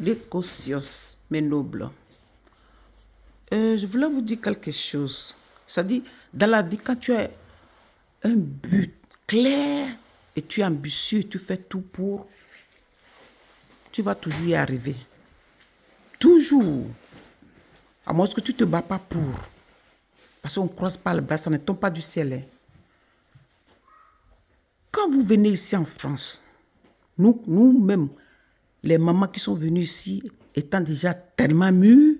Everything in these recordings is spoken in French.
L'écocios, mes nobles. Je voulais vous dire quelque chose. C'est-à-dire, dans la vie, quand tu as un but clair et tu es ambitieux, tu fais tout pour, tu vas toujours y arriver. Toujours. À moins que tu ne te bats pas pour. Parce qu'on ne croise pas le bras, ça ne tombe pas du ciel. Hein. Quand vous venez ici en France, nous-mêmes, les mamans qui sont venues ici, étant déjà tellement mûres,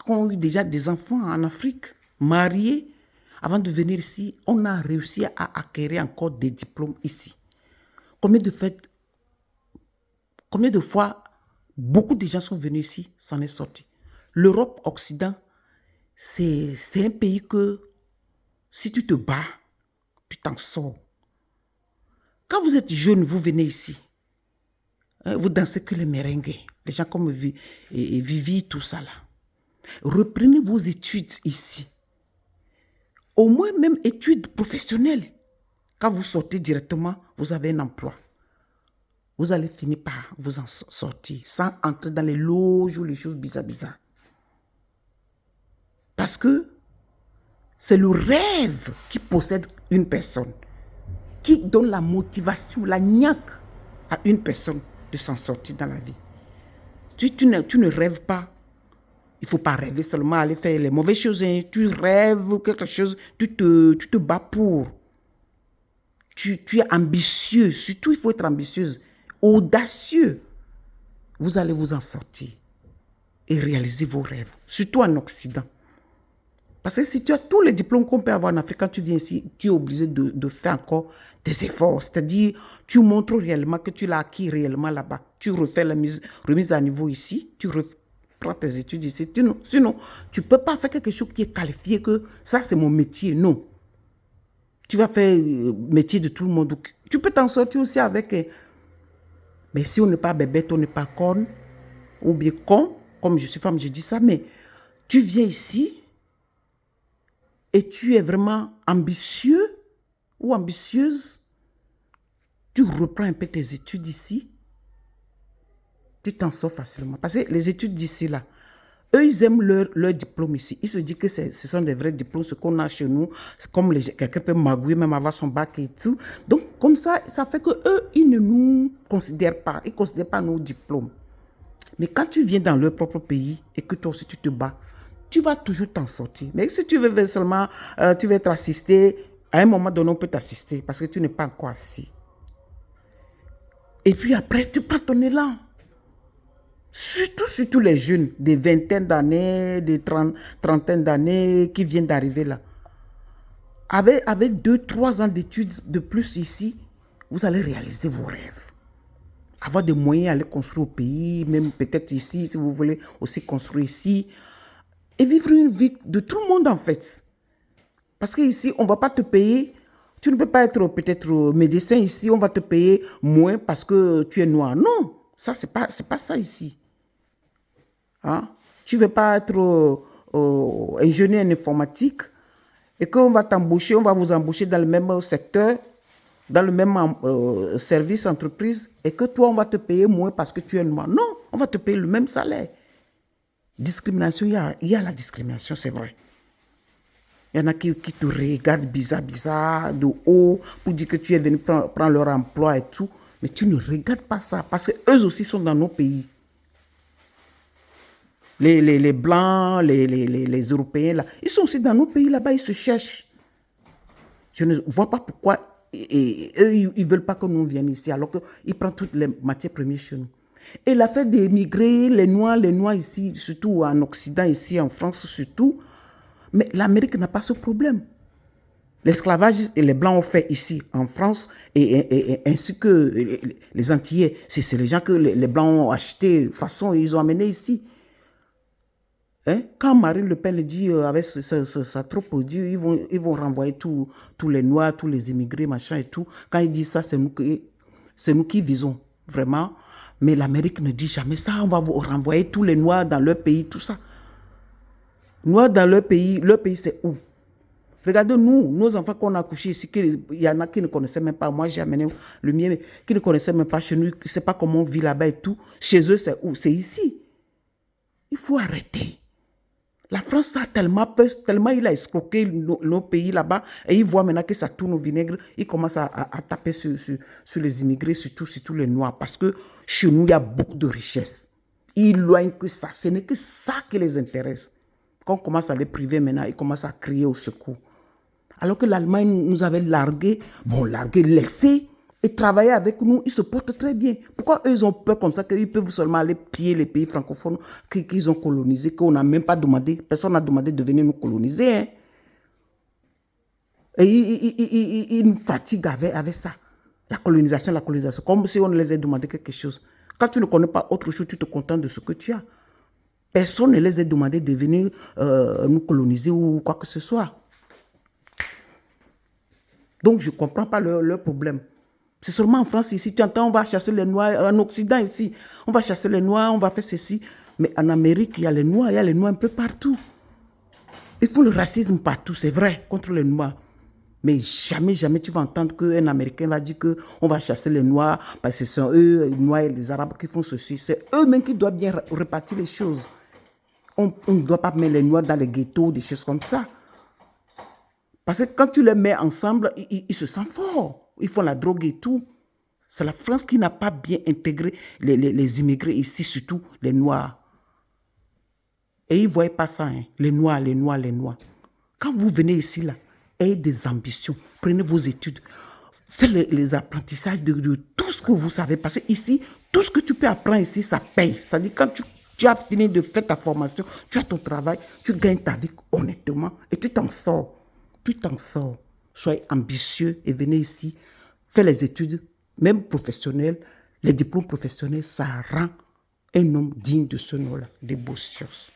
qui ont eu déjà des enfants en Afrique, mariés, avant de venir ici, on a réussi à acquérir encore des diplômes ici. Combien de fois beaucoup de gens sont venus ici, s'en est sorti. L'Europe Occident, c'est un pays que si tu te bats, tu t'en sors. Quand vous êtes jeune, vous venez ici, vous dansez que les merengues, les gens comme Vivi, tout ça là. Reprenez vos études ici. Au moins même études professionnelles. Quand vous sortez directement, vous avez un emploi. Vous allez finir par vous en sortir sans entrer dans les loges ou les choses bizarres. Parce que c'est le rêve qui possède une personne, qui donne la motivation, la niaque à une personne de s'en sortir dans la vie. Si tu ne rêves pas, il ne faut pas rêver seulement aller faire les mauvaises choses. Hein. Tu rêves quelque chose, tu te bats pour. Tu es ambitieux. Surtout, il faut être ambitieuse. Audacieux. Vous allez vous en sortir et réaliser vos rêves. Surtout en Occident. Parce que si tu as tous les diplômes qu'on peut avoir en Afrique, quand tu viens ici, tu es obligé de faire encore des efforts. C'est-à-dire, tu montres réellement que tu l'as acquis réellement là-bas. Tu refais la remise à niveau ici. Tu prends tes études ici. Sinon, tu ne peux pas faire quelque chose qui est qualifié que ça, c'est mon métier. Non. Tu vas faire le métier de tout le monde. Tu peux t'en sortir aussi avec... Mais si on n'est pas bébête, on n'est pas conne, ou bien con, comme je suis femme, je dis ça, mais tu viens ici et tu es vraiment ambitieux ou ambitieuse, tu reprends un peu tes études ici, tu t'en sors facilement. Parce que les études d'ici, là, eux, ils aiment leur diplôme ici. Ils se disent que ce sont des vrais diplômes, ce qu'on a chez nous. C'est comme quelqu'un peut magouiller même avoir son bac et tout. Donc, comme ça fait qu'eux, ils ne nous considèrent pas. Ils ne considèrent pas nos diplômes. Mais quand tu viens dans leur propre pays et que toi aussi tu te bats, tu vas toujours t'en sortir. Mais si tu veux seulement, tu veux être assisté, à un moment donné, on peut t'assister parce que tu n'es pas encore assis. Et puis après, tu prends ton élan. Surtout les jeunes, des vingtaines d'années, des trentaines d'années qui viennent d'arriver là. Avec 2-3 ans d'études de plus ici, vous allez réaliser vos rêves. Avoir des moyens d'aller construire au pays, même peut-être ici, si vous voulez aussi construire ici. Et vivre une vie de tout le monde en fait. Parce qu'ici, on ne va pas te payer. Tu ne peux pas être peut-être médecin ici, on va te payer moins parce que tu es noir. Non, ça, c'est pas ça ici. Hein? Tu ne veux pas être ingénieur en informatique et qu'on va t'embaucher, on va vous embaucher dans le même secteur, dans le même service, entreprise, et que toi, on va te payer moins parce que tu es noir. Non, on va te payer le même salaire. Discrimination, il y a la discrimination, c'est vrai. Il y en a qui te regardent bizarre, de haut, pour dire que tu es venu prendre leur emploi et tout. Mais tu ne regardes pas ça, parce qu'eux aussi sont dans nos pays. Les Blancs, les Européens, là, ils sont aussi dans nos pays, là-bas, ils se cherchent. Je ne vois pas pourquoi eux, ils ne veulent pas que nous viennent ici, alors qu'ils prennent toutes les matières premières chez nous. Et l'affaire des migrés, les Noirs ici, surtout en Occident, ici en France surtout, mais l'Amérique n'a pas ce problème. L'esclavage, les Blancs ont fait ici, en France, et ainsi que les Antillais. C'est les gens que les Blancs ont achetés, de façon, ils ont amené ici. Hein? Quand Marine Le Pen dit, avec sa troupe, ils vont renvoyer tous les Noirs, tous les immigrés, machin et tout. Quand ils disent ça, c'est nous qui visons, vraiment. Mais l'Amérique ne dit jamais ça. On va vous renvoyer tous les Noirs dans leur pays, tout ça. Noirs dans leur pays c'est où? Regardez nous, nos enfants qu'on a accouchés ici, il y en a qui ne connaissaient même pas. Moi, j'ai amené le mien, qui ne connaissaient même pas chez nous, qui ne sait pas comment on vit là-bas et tout. Chez eux, c'est où? C'est ici. Il faut arrêter. La France a tellement peur, tellement il a escroqué nos pays là-bas, et il voit maintenant que ça tourne au vinaigre, il commence à taper sur les immigrés, surtout les Noirs, parce que chez nous, il y a beaucoup de richesses. Ils loignent que ça, ce n'est que ça qui les intéresse. Quand on commence à les priver maintenant, ils commencent à crier au secours. Alors que l'Allemagne nous avait largués, laissés, et travailler avec nous, ils se portent très bien. Pourquoi eux, ils ont peur comme ça qu'ils peuvent seulement aller piller les pays francophones qu'ils ont colonisés, qu'on n'a même pas demandé, personne n'a demandé de venir nous coloniser. Hein. Et ils nous fatiguent avec ça. La colonisation, comme si on les a demandé quelque chose. Quand tu ne connais pas autre chose, tu te contentes de ce que tu as. Personne ne les a demandé de venir nous coloniser ou quoi que ce soit. Donc, je ne comprends pas leur problème. C'est seulement en France, ici, tu entends, on va chasser les Noirs. En Occident, ici, on va chasser les Noirs, on va faire ceci. Mais en Amérique, il y a les Noirs un peu partout. Il faut le racisme partout, c'est vrai, contre les Noirs. Mais jamais, jamais tu vas entendre qu'un Américain va dire qu'on va chasser les Noirs parce que ce sont eux, les Noirs et les Arabes qui font ceci. C'est eux-mêmes qui doivent bien répartir les choses. On ne doit pas mettre les Noirs dans les ghettos, des choses comme ça. Parce que quand tu les mets ensemble, ils se sentent forts. Ils font la drogue et tout. C'est la France qui n'a pas bien intégré les immigrés ici, surtout les Noirs. Et ils ne voient pas ça, hein. Les Noirs. Quand vous venez ici, là, ayez des ambitions. Prenez vos études. Faites les apprentissages de tout ce que vous savez. Parce que ici, tout ce que tu peux apprendre ici, ça paye. C'est-à-dire quand tu as fini de faire ta formation, tu as ton travail, tu gagnes ta vie honnêtement et tu t'en sors. Tu t'en sors. Soyez ambitieux et venez ici. Faites les études, même professionnelles. Les diplômes professionnels, ça rend un homme digne de ce nom-là, des beaux choses.